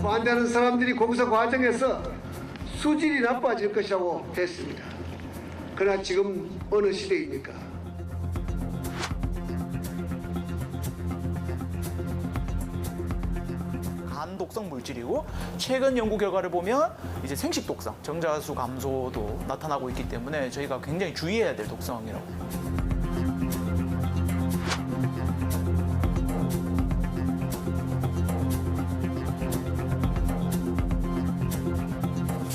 반대하는 사람들이 공사 과정에서 수질이 나빠질 것이라고 했습니다. 그러나 지금 어느 시대입니까? 간독성 물질이고 최근 연구 결과를 보면 이제 생식 독성, 정자수 감소도 나타나고 있기 때문에 저희가 굉장히 주의해야 될 독성이라고.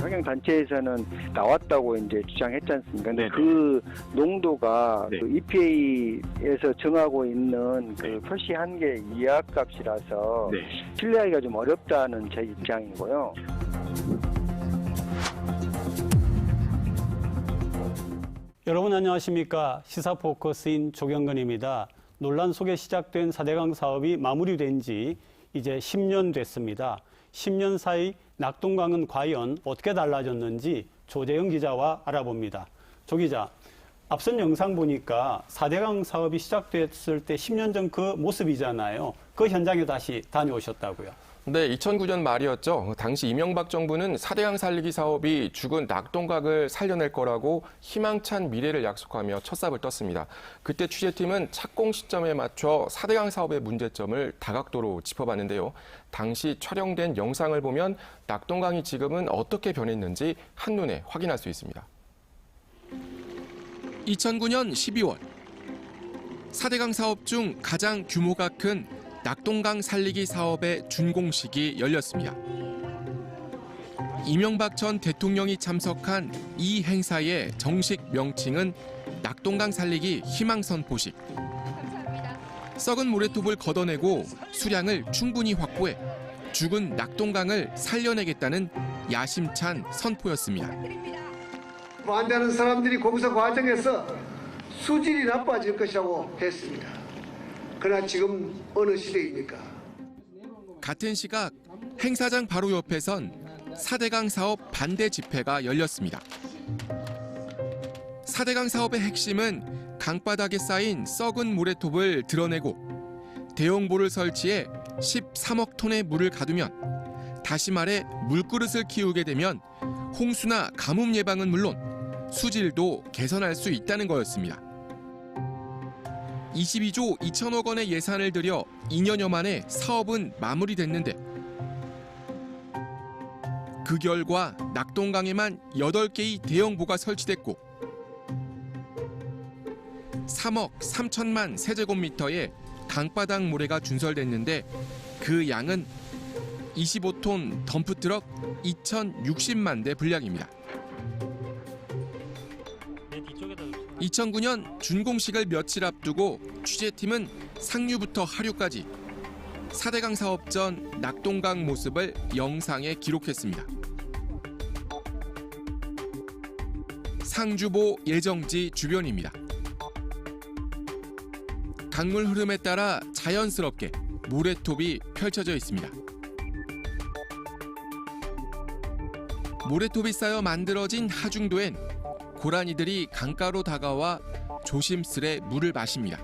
환경단체에서는 나왔다고 이제 주장했지 않습니까? 근데 네네. 그 농도가 네. 그 EPA에서 정하고 있는 그 표시 한계 이하 값이라서 네. 신뢰하기가 좀 어렵다는 제 입장이고요. 여러분 안녕하십니까? 시사포커스인 조경건입니다. 논란 속에 시작된 4대강 사업이 마무리된 지 이제 10년 됐습니다. 10년 사이 낙동강은 과연 어떻게 달라졌는지 조재영 기자와 알아봅니다. 조 기자, 앞선 영상 보니까 4대강 사업이 시작됐을 때 10년 전 그 모습이잖아요. 그 현장에 다시 다녀오셨다고요. 네, 2009년 말이었죠. 당시 이명박 정부는 4대강 살리기 사업이 죽은 낙동강을 살려낼 거라고 희망찬 미래를 약속하며 첫삽을 떴습니다. 그때 취재팀은 착공 시점에 맞춰 4대강 사업의 문제점을 다각도로 짚어봤는데요. 당시 촬영된 영상을 보면 낙동강이 지금은 어떻게 변했는지 한눈에 확인할 수 있습니다. 2009년 12월 4대강 사업 중 가장 규모가 큰 낙동강 살리기 사업의 준공식이 열렸습니다. 이명박 전 대통령이 참석한 이 행사의 정식 명칭은 낙동강 살리기 희망선포식. 썩은 모래톱을 걷어내고 수량을 충분히 확보해 죽은 낙동강을 살려내겠다는 야심찬 선포였습니다. 반대하는 사람들이 공사 과정에서 수질이 나빠질 것이라고 했습니다. 그러나 지금 어느 시대입니까? 같은 시각 행사장 바로 옆에선 4대강 사업 반대 집회가 열렸습니다. 4대강 사업의 핵심은 강바닥에 쌓인 썩은 모래톱을 드러내고 대용보를 설치해 13억 톤의 물을 가두면, 다시 말해 물그릇을 키우게 되면 홍수나 가뭄 예방은 물론 수질도 개선할 수 있다는 거였습니다. 22조 2천억 원의 예산을 들여 2년여 만에 사업은 마무리됐는데 그 결과 낙동강에만 8개의 대형보가 설치됐고 3억 3천만 세제곱미터의 강바닥 모래가 준설됐는데 그 양은 25톤 덤프트럭 2,060만 대 분량입니다. 2009년 준공식을 며칠 앞두고 취재팀은 상류부터 하류까지 4대강 사업 전 낙동강 모습을 영상에 기록했습니다. 상주보 예정지 주변입니다. 강물 흐름에 따라 자연스럽게 모래톱이 펼쳐져 있습니다. 모래톱이 쌓여 만들어진 하중도엔 고라니들이 강가로 다가와 조심스레 물을 마십니다.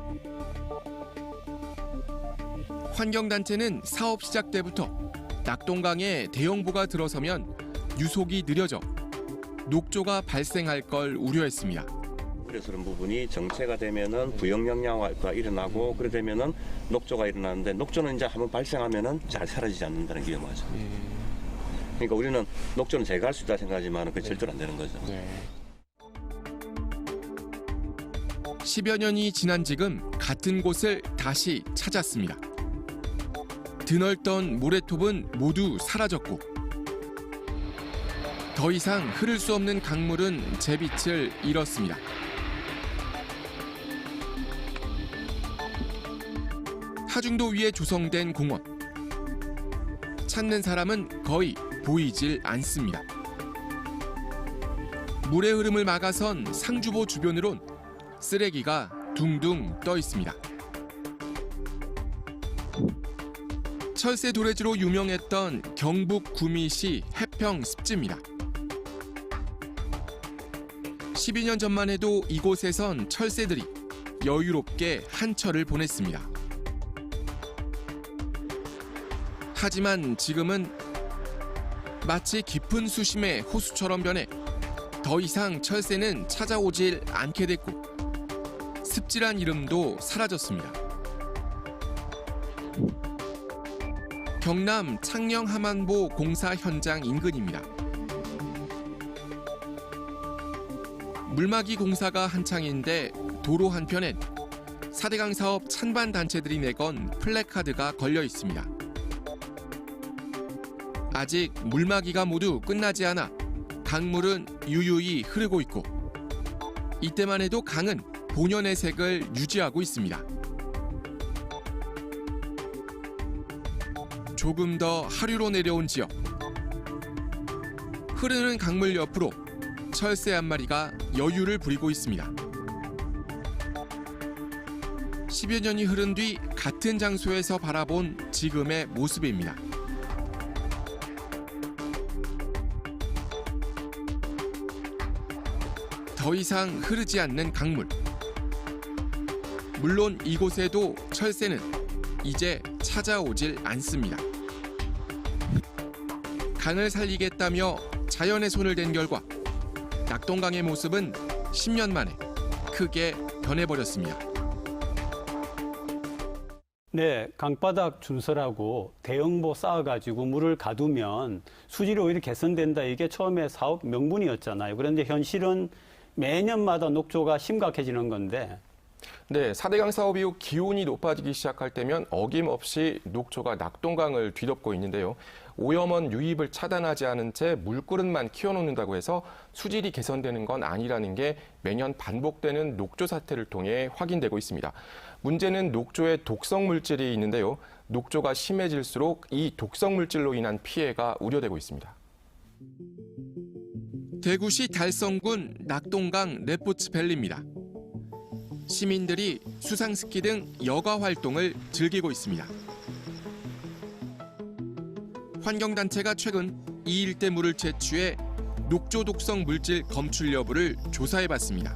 환경단체는 사업 시작 때부터 낙동강에 대형보가 들어서면 유속이 느려져 녹조가 발생할 걸 우려했습니다. 그래서 그런 부분이 정체가 되면은 부영역량화가 일어나고 그래 되면은 녹조가 일어나는데 녹조는 이제 한번 발생하면은 잘 사라지지 않는다는 게 위험하죠. 그러니까 우리는 녹조는 제거할 수 있다 생각하지만 그 절대로 안 되는 거죠. 10여 년이 지난 지금 같은 곳을 다시 찾았습니다. 드넓던 모래톱은 모두 사라졌고 더 이상 흐를 수 없는 강물은 제빛을 잃었습니다. 하중도 위에 조성된 공원. 찾는 사람은 거의 보이질 않습니다. 물의 흐름을 막아선 상주보 주변으론 쓰레기가 둥둥 떠 있습니다. 철새 도래지로 유명했던 경북 구미시 해평 습지입니다. 12년 전만 해도 이곳에선 철새들이 여유롭게 한철을 보냈습니다. 하지만 지금은 마치 깊은 수심의 호수처럼 변해 더 이상 철새는 찾아오질 않게 됐고 습질한 이름도 사라졌습니다. 경남 창녕 함안보 공사 현장 인근입니다. 물막이 공사가 한창인데 도로 한편엔 4대강 사업 찬반 단체들이 내건 플래카드가 걸려 있습니다. 아직 물막이가 모두 끝나지 않아 강물은 유유히 흐르고 있고 이때만 해도 강은 본연의 색을 유지하고 있습니다. 조금 더 하류로 내려온 지역. 흐르는 강물 옆으로 철새 한 마리가 여유를 부리고 있습니다. 10여 년이 흐른 뒤 같은 장소에서 바라본 지금의 모습입니다. 더 이상 흐르지 않는 강물. 물론 이곳에도 철새는 이제 찾아오질 않습니다. 강을 살리겠다며 자연의 손을 댄 결과 낙동강의 모습은 10년 만에 크게 변해버렸습니다. 네, 강바닥 준설하고 대형보 쌓아가지고 물을 가두면 수질이 오히려 개선된다. 이게 처음에 사업 명분이었잖아요. 그런데 현실은 매년마다 녹조가 심각해지는 건데. 네, 4대강 사업 이후 기온이 높아지기 시작할 때면 어김없이 녹조가 낙동강을 뒤덮고 있는데요. 오염원 유입을 차단하지 않은 채 물그릇만 키워놓는다고 해서 수질이 개선되는 건 아니라는 게 매년 반복되는 녹조 사태를 통해 확인되고 있습니다. 문제는 녹조에 독성 물질이 있는데요. 녹조가 심해질수록 이 독성 물질로 인한 피해가 우려되고 있습니다. 대구시 달성군 낙동강 레포츠밸리입니다. 시민들이 수상스키 등 여가 활동을 즐기고 있습니다. 환경단체가 최근 이 일대 물을 채취해 녹조 독성 물질 검출 여부를 조사해봤습니다.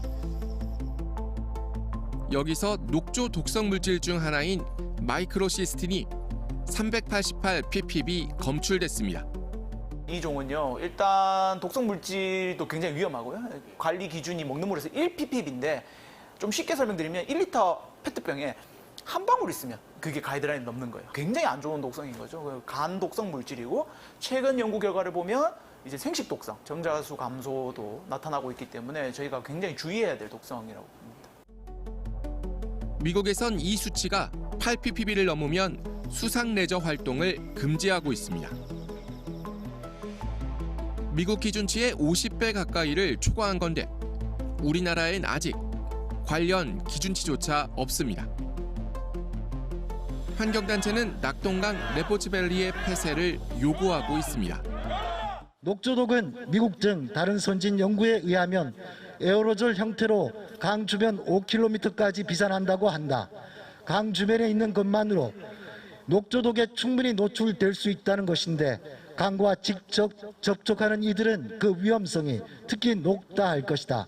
여기서 녹조 독성 물질 중 하나인 마이크로시스틴이 388ppb 검출됐습니다. 이 종은요, 일단 독성 물질도 굉장히 위험하고요. 관리 기준이 먹는 물에서 1ppb인데 좀 쉽게 설명드리면 1리터 페트병에 한 방울 있으면 그게 가이드라인 넘는 거예요. 굉장히 안 좋은 독성인 거죠. 간 독성 물질이고 최근 연구 결과를 보면 이제 생식 독성, 정자수 감소도 나타나고 있기 때문에 저희가 굉장히 주의해야 될 독성이라고 봅니다. 미국에선 이 수치가 8ppb를 넘으면 수상 레저 활동을 금지하고 있습니다. 미국 기준치의 50배 가까이를 초과한 건데 우리나라엔 아직 관련 기준치조차 없습니다. 환경단체는 낙동강 레포츠밸리의 폐쇄를 요구하고 있습니다. 녹조독은 미국 등 다른 선진 연구에 의하면 에어로졸 형태로 강 주변 5km까지 비산한다고 한다. 강 주변에 있는 것만으로 녹조독에 충분히 노출될 수 있다는 것인데 강과 직접 접촉하는 이들은 그 위험성이 특히 높다 할 것이다.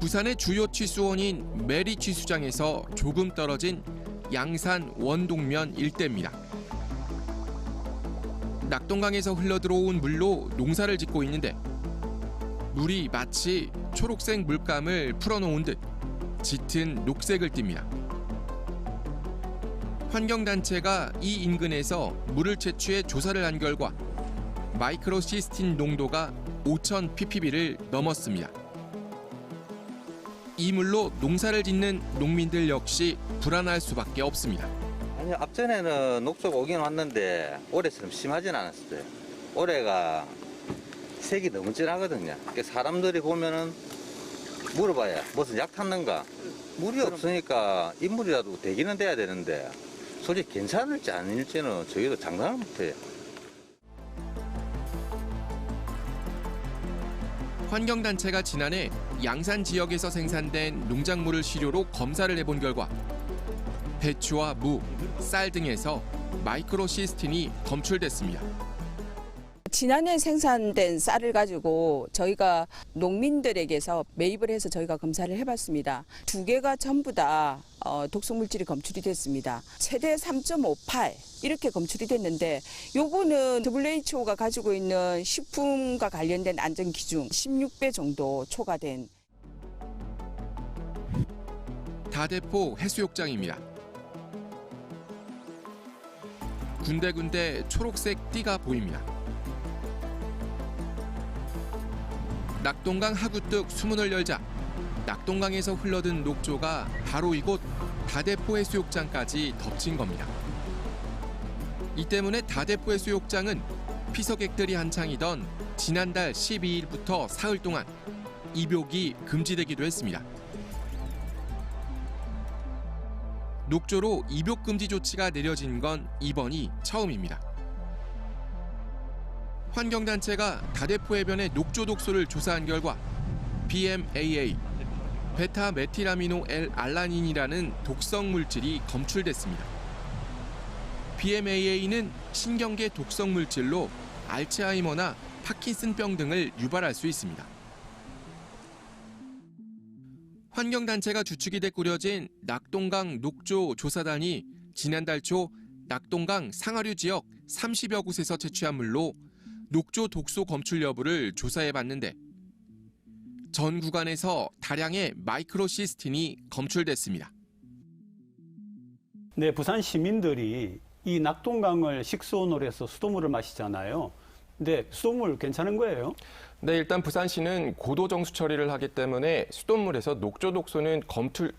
부산의 주요 취수원인 메리 취수장에서 조금 떨어진 양산 원동면 일대입니다. 낙동강에서 흘러들어온 물로 농사를 짓고 있는데 물이 마치 초록색 물감을 풀어놓은 듯 짙은 녹색을 띱니다. 환경단체가 이 인근에서 물을 채취해 조사를 한 결과 마이크로시스틴 농도가 5000ppb를 넘었습니다. 이 물로 농사를 짓는 농민들 역시 불안할 수밖에 없습니다. 아니, 앞전에는 녹조가 오긴 왔는데 올해처럼 심하진 않았어요. 올해가 색이 너무 진하거든요. 사람들이 보면은 물어봐야 무슨 약 탔는가. 물이 없으니까 인물이라도 되기는 돼야 되는데 솔직히 괜찮을지 아닐지는 저희도 장담을 못해요. 환경단체가 지난해 양산 지역에서 생산된 농작물을 시료로 검사를 해본 결과 배추와 무, 쌀 등에서 마이크로시스틴이 검출됐습니다. 지난해 생산된 쌀을 가지고 저희가 농민들에게서 매입을 해서 저희가 검사를 해봤습니다. 두 개가 전부 다 독성물질이 검출이 됐습니다. 최대 3.58 이렇게 검출이 됐는데 요거는 WHO가 가지고 있는 식품과 관련된 안전 기준 16배 정도 초과된. 다대포 해수욕장입니다. 군데군데 초록색 띠가 보입니다. 낙동강 하구뚝 수문을 열자 낙동강에서 흘러든 녹조가 바로 이곳 다대포 해수욕장까지 덮친 겁니다. 이 때문에 다대포 해수욕장은 피서객들이 한창이던 지난달 12일부터 사흘 동안 입욕이 금지되기도 했습니다. 녹조로 입욕 금지 조치가 내려진 건 이번이 처음입니다. 환경단체가 다대포 해변의 녹조 독소를 조사한 결과 BMAA, 베타메틸아미노 L-알라닌이라는 독성 물질이 검출됐습니다. BMAA는 신경계 독성 물질로 알츠하이머나 파킨슨병 등을 유발할 수 있습니다. 환경단체가 주축이 돼 꾸려진 낙동강 녹조 조사단이 지난달 초 낙동강 상하류 지역 30여 곳에서 채취한 물로 녹조 독소 검출 여부를 조사해봤는데 전 구간에서 다량의 마이크로시스틴이 검출됐습니다. 네, 부산 시민들이 이 낙동강을 식수원으로 해서 수돗물을 마시잖아요. 근데 수돗물 괜찮은 거예요? 네, 일단 부산시는 고도 정수 처리를 하기 때문에 수돗물에서 녹조 독소는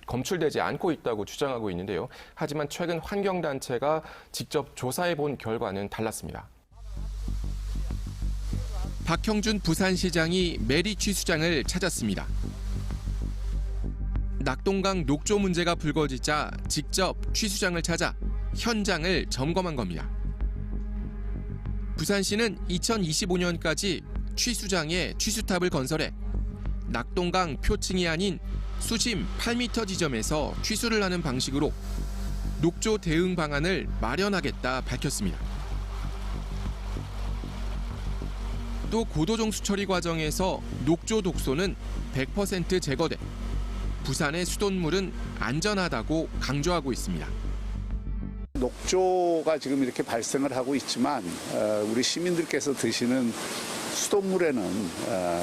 검출되지 않고 있다고 주장하고 있는데요. 하지만 최근 환경단체가 직접 조사해 본 결과는 달랐습니다. 박형준 부산시장이 메리 취수장을 찾았습니다. 낙동강 녹조 문제가 불거지자 직접 취수장을 찾아 현장을 점검한 겁니다. 부산시는 2025년까지 취수장에 취수탑을 건설해 낙동강 표층이 아닌 수심 8m 지점에서 취수를 하는 방식으로 녹조 대응 방안을 마련하겠다 밝혔습니다. 또 고도정수 처리 과정에서 녹조 독소는 100% 제거돼 부산의 수돗물은 안전하다고 강조하고 있습니다. 녹조가 지금 이렇게 발생을 하고 있지만 우리 시민들께서 드시는 수돗물에는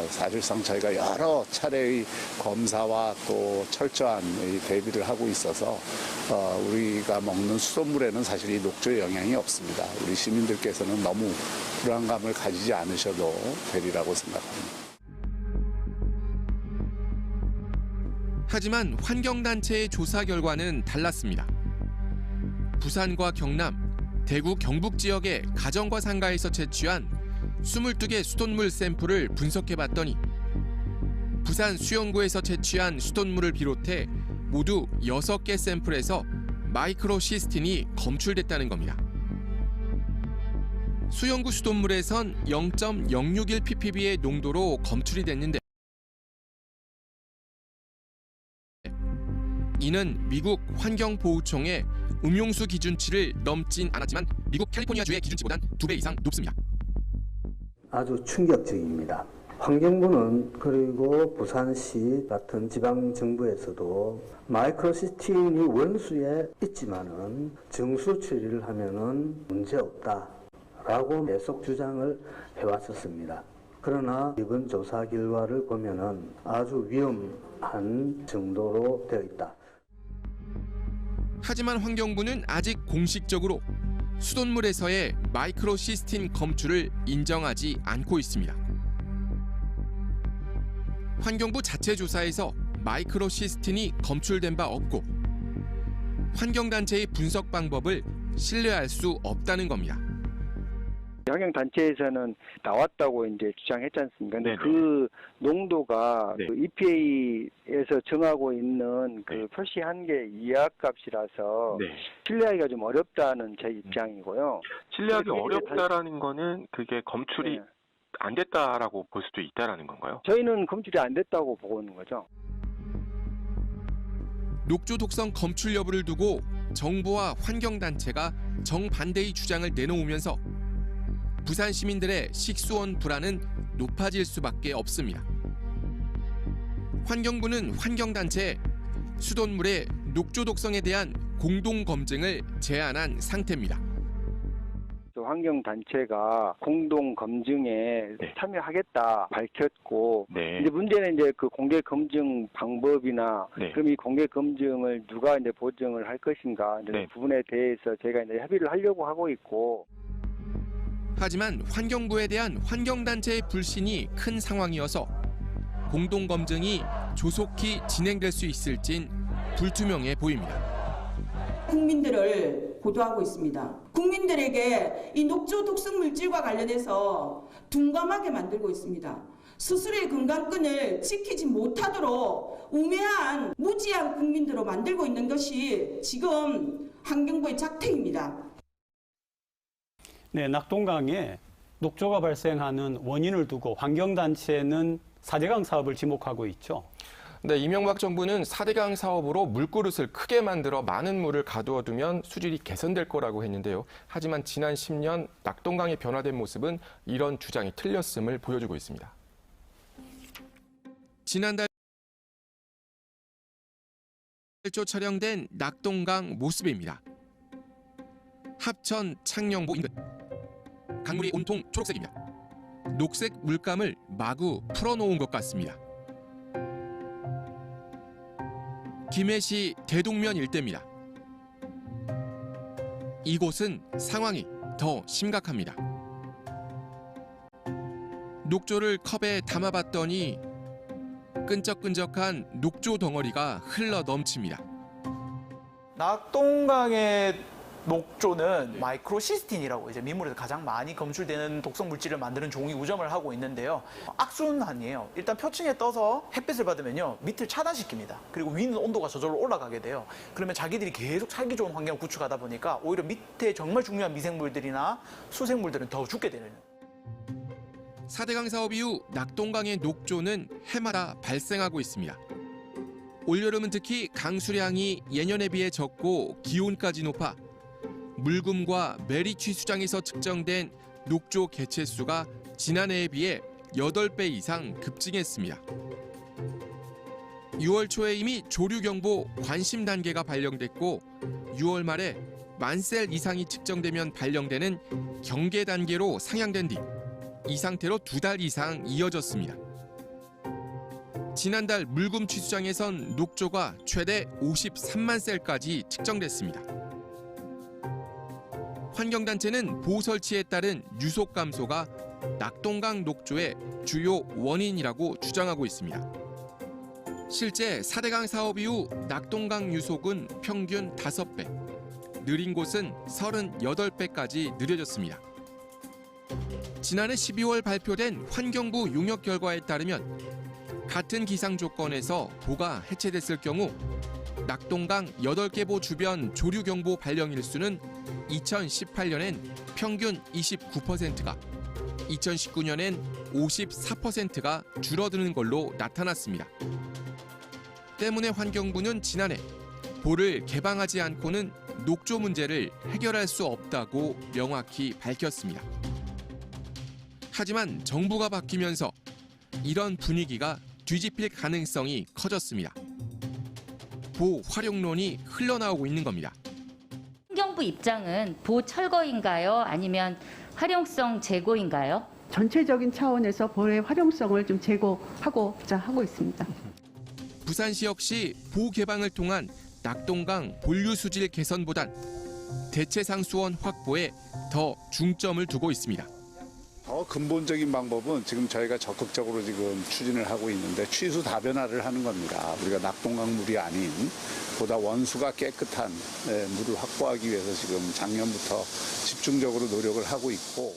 사실상 저희가 여러 차례의 검사와 또 철저한 대비를 하고 있어서 우리가 먹는 수돗물에는 사실 이 녹조의 영향이 없습니다. 우리 시민들께서는 너무 불안감을 가지지 않으셔도 되리라고 생각합니다. 하지만 환경단체의 조사 결과는 달랐습니다. 부산과 경남, 대구 경북 지역의 가정과 상가에서 채취한 22개 수돗물 샘플을 분석해봤더니 부산 수영구에서 채취한 수돗물을 비롯해 모두 6개 샘플에서 마이크로시스틴이 검출됐다는 겁니다. 수영구 수돗물에선 0.061ppb의 농도로 검출이 됐는데 이는 미국 환경보호청의 음용수 기준치를 넘진 않았지만 미국 캘리포니아주의 기준치보단 2배 이상 높습니다. 아주 충격적입니다. 환경부는 그리고 부산시 같은 지방정부에서도 마이크로시스틴이 원수에 있지만은 정수 처리를 하면은 문제 없다라고 계속 주장을 해왔었습니다. 그러나 이번 조사 결과를 보면은 아주 위험한 정도로 되어 있다. 하지만 환경부는 아직 공식적으로 수돗물에서의 마이크로시스틴 검출을 인정하지 않고 있습니다. 환경부 자체 조사에서 마이크로시스틴이 검출된 바 없고 환경단체의 분석 방법을 신뢰할 수 없다는 겁니다. 환경단체에서는 나왔다고 이제 주장했지 않습니까? 근데 그 농도가 그 EPA에서 정하고 있는 그 표시 한계 이하 값이라서 신뢰하기가 좀 어렵다는 제 입장이고요. 신뢰하기 어렵다라는 거는 그게 검출이 안 됐다라고 볼 수도 있다라는 건가요? 저희는 검출이 안 됐다고 보고 있는 거죠. 녹조 독성 검출 여부를 두고 정부와 환경단체가 정반대의 주장을 내놓으면서 부산 시민들의 식수원 불안은 높아질 수밖에 없습니다. 환경부는 환경단체에 수돗물에 녹조 독성에 대한 공동 검증을 제안한 상태입니다. 환경단체가 공동 검증에 참여하겠다 밝혔고, 네. 이제 문제는 이제 그 공개 검증 방법이나, 그럼 이 공개 검증을 누가 이제 보증을 할 것인가, 이제 그 부분에 대해서 저희가 이제 협의를 하려고 하고 있고. 하지만 환경부에 대한 환경단체의 불신이 큰 상황이어서 공동 검증이 조속히 진행될 수 있을진 불투명해 보입니다. 국민들을 고도하고 있습니다. 국민들에게 이 녹조 독성 물질과 관련해서 둔감하게 만들고 있습니다. 스스로의 건강권을 지키지 못하도록 우매한 무지한 국민들로 만들고 있는 것이 지금 환경부의 작태입니다. 네, 낙동강에 녹조가 발생하는 원인을 두고 환경단체는 4대강 사업을 지목하고 있죠. 네, 이명박 정부는 4대강 사업으로 물그릇을 크게 만들어 많은 물을 가두어두면 수질이 개선될 거라고 했는데요. 하지만 지난 10년 낙동강이 변화된 모습은 이런 주장이 틀렸음을 보여주고 있습니다. 지난달 초 촬영된 낙동강 모습입니다. 합천 창녕보 인근. 강물이 온통 초록색입니다. 녹색 물감을 마구 풀어놓은 것 같습니다. 김해시 대동면 일대입니다. 이곳은 상황이 더 심각합니다. 녹조를 컵에 담아봤더니 끈적끈적한 녹조 덩어리가 흘러 넘칩니다. 낙동강의 녹조는 마이크로시스틴이라고 이제 민물에서 가장 많이 검출되는 독성 물질을 만드는 종이 우점을 하고 있는데요. 악순환이에요. 일단 표층에 떠서 햇빛을 받으면요, 밑을 차단시킵니다. 그리고 위는 온도가 저절로 올라가게 돼요. 그러면 자기들이 계속 살기 좋은 환경을 구축하다 보니까 오히려 밑에 정말 중요한 미생물들이나 수생물들은 더 죽게 되는. 4대강 사업 이후 낙동강의 녹조는 해마다 발생하고 있습니다. 올여름은 특히 강수량이 예년에 비해 적고 기온까지 높아 물금과 메리 취수장에서 측정된 녹조 개체수가 지난해에 비해 8배 이상 급증했습니다. 6월 초에 이미 조류경보 관심 단계가 발령됐고 6월 말에 만셀 이상이 측정되면 발령되는 경계 단계로 상향된 뒤 이 상태로 2달 이상 이어졌습니다. 지난달 물금 취수장에선 녹조가 최대 53만 셀까지 측정됐습니다. 환경단체는 보호 설치에 따른 유속 감소가 낙동강 녹조의 주요 원인이라고 주장하고 있습니다. 실제 4대강 사업 이후 낙동강 유속은 평균 5배, 느린 곳은 38배까지 느려졌습니다. 지난해 12월 발표된 환경부 용역 결과에 따르면 같은 기상 조건에서 보가 해체됐을 경우 낙동강 8개보 주변 조류경보 발령 일수는 2018년엔 평균 29%가, 2019년엔 54%가 줄어드는 걸로 나타났습니다. 때문에 환경부는 지난해 보를 개방하지 않고는 녹조 문제를 해결할 수 없다고 명확히 밝혔습니다. 하지만 정부가 바뀌면서 이런 분위기가 뒤집힐 가능성이 커졌습니다. 보활용론이 흘러나오고 있는 겁니다. 환경부 입장은 보철거인가요? 아니면 활용성 제고인가요? 전체적인 차원에서 보의 활용성을 좀 제고하고자 하고 있습니다. 부산시 역시 보 개방을 통한 낙동강 본류 수질 개선보단 대체상수원 확보에 더 중점을 두고 있습니다. 더 근본적인 방법은 지금 저희가 적극적으로 지금 추진을 하고 있는데 취수 다변화를 하는 겁니다. 우리가 낙동강 물이 아닌 보다 원수가 깨끗한 물을 확보하기 위해서 지금 작년부터 집중적으로 노력을 하고 있고.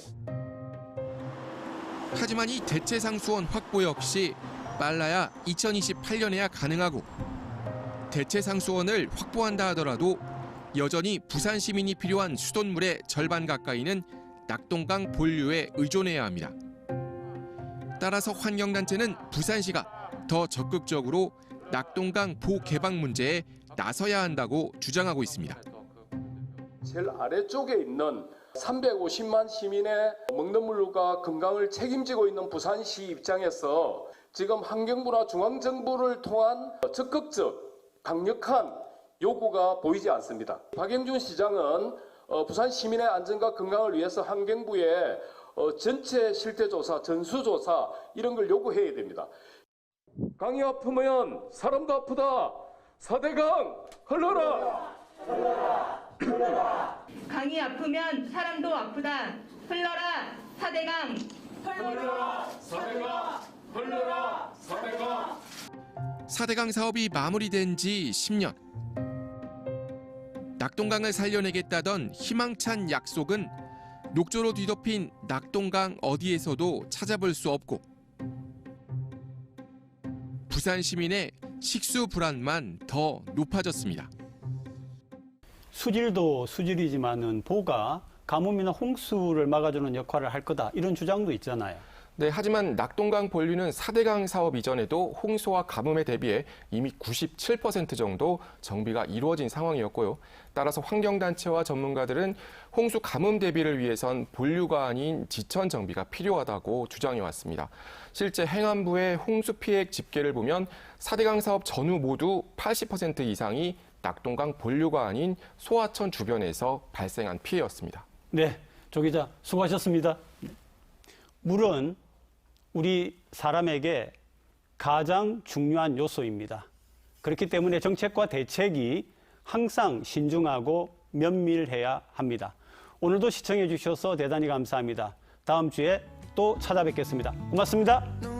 하지만 이 대체상수원 확보 역시 빨라야 2028년에야 가능하고, 대체상수원을 확보한다 하더라도 여전히 부산 시민이 필요한 수돗물의 절반 가까이는 낙동강 본류에 의존해야 합니다. 따라서 환경단체는 부산시가 더 적극적으로 낙동강 보 개방 문제에 나서야 한다고 주장하고 있습니다. 제일 아래쪽에 있는 350만 시민의 먹는 물과 건강을 책임지고 있는 부산시 입장에서 지금 환경부나 중앙정부를 통한 적극적, 강력한 요구가 보이지 않습니다. 박영준 시장은 부산 시민의 안전과 건강을 위해서 환경부에 전체 실태조사, 전수조사 이런 걸 요구해야 됩니다. 강이 아프면 사람도 아프다. 4대강 흘러라. 강이 아프면 사람도 아프다. 흘러라 4대강. 흘러라 4대강. 흘러라 4대강. 4대강 사업이 마무리된 지 10년. 낙동강을 살려내겠다던 희망찬 약속은 녹조로 뒤덮인 낙동강 어디에서도 찾아볼 수 없고 부산 시민의 식수 불안만 더 높아졌습니다. 수질도 수질이지만은 보가 가뭄이나 홍수를 막아주는 역할을 할 거다 이런 주장도 있잖아요. 네, 하지만 낙동강 본류는 4대강 사업 이전에도 홍수와 가뭄에 대비해 이미 97% 정도 정비가 이루어진 상황이었고요. 따라서 환경단체와 전문가들은 홍수 가뭄 대비를 위해선 본류가 아닌 지천 정비가 필요하다고 주장해왔습니다. 실제 행안부의 홍수 피해액 집계를 보면 4대강 사업 전후 모두 80% 이상이 낙동강 본류가 아닌 소하천 주변에서 발생한 피해였습니다. 네, 조 기자 수고하셨습니다. 물은 우리 사람에게 가장 중요한 요소입니다. 그렇기 때문에 정책과 대책이 항상 신중하고 면밀해야 합니다. 오늘도 시청해 주셔서 대단히 감사합니다. 다음 주에 또 찾아뵙겠습니다. 고맙습니다.